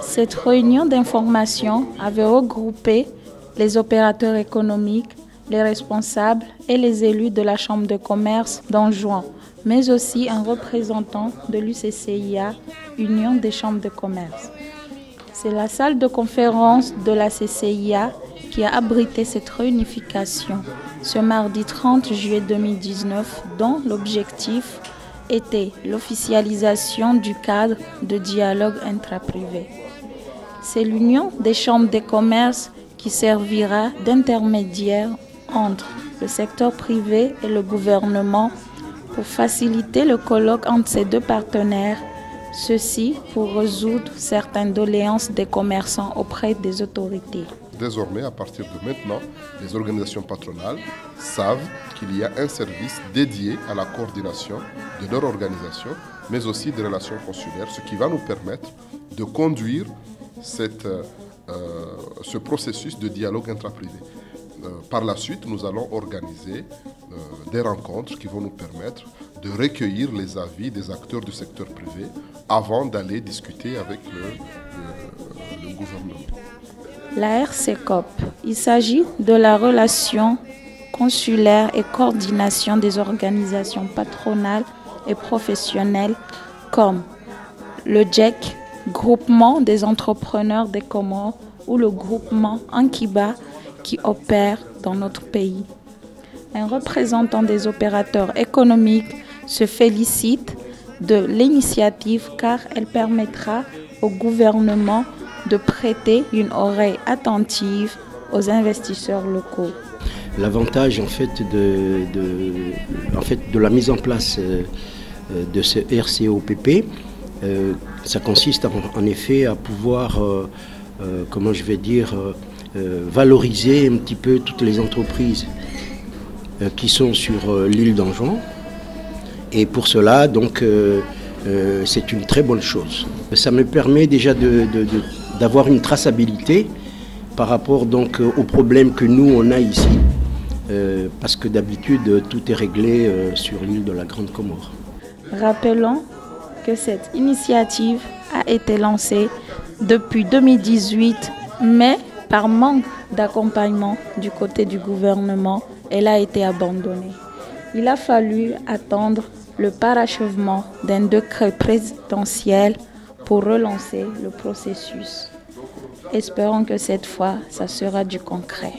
Cette réunion d'information avait regroupé les opérateurs économiques, les responsables et les élus de la Chambre de commerce d'Anjouan, mais aussi un représentant de l'UCCIA, Union des chambres de commerce. C'est la salle de conférence de la CCIA qui a abrité cette réunification ce mardi 30 juillet 2019, dont l'objectif était l'officialisation du cadre de dialogue intraprivé. C'est l'Union des chambres de commerce qui servira d'intermédiaire entre le secteur privé et le gouvernement pour faciliter le colloque entre ces deux partenaires, ceci pour résoudre certaines doléances des commerçants auprès des autorités. Désormais, à partir de maintenant, les organisations patronales savent qu'il y a un service dédié à la coordination de leur organisation, mais aussi des relations consulaires, ce qui va nous permettre de conduire ce processus de dialogue intraprivé. Par la suite, nous allons organiser des rencontres qui vont nous permettre de recueillir les avis des acteurs du secteur privé avant d'aller discuter avec le gouvernement. La RCCOP, il s'agit de la relation consulaire et coordination des organisations patronales et professionnelles comme le GEC, Groupement des entrepreneurs des Comores, ou le groupement Ankiba qui opère dans notre pays. Un représentant des opérateurs économiques se félicite de l'initiative car elle permettra au gouvernement de prêter une oreille attentive aux investisseurs locaux. L'avantage en fait de la mise en place de ce RCOPP, ça consiste en effet à pouvoir, valoriser un petit peu toutes les entreprises qui sont sur l'île d'Anjouan. Et pour cela, donc, c'est une très bonne chose. Ça me permet déjà d'avoir une traçabilité par rapport donc aux problèmes que nous on a ici, parce que d'habitude tout est réglé sur l'île de la Grande Comore. Rappelons que cette initiative a été lancée depuis 2018, mais par manque d'accompagnement du côté du gouvernement, elle a été abandonnée. Il a fallu attendre le parachèvement d'un décret présidentiel pour relancer le processus. Espérons que cette fois, ça sera du concret.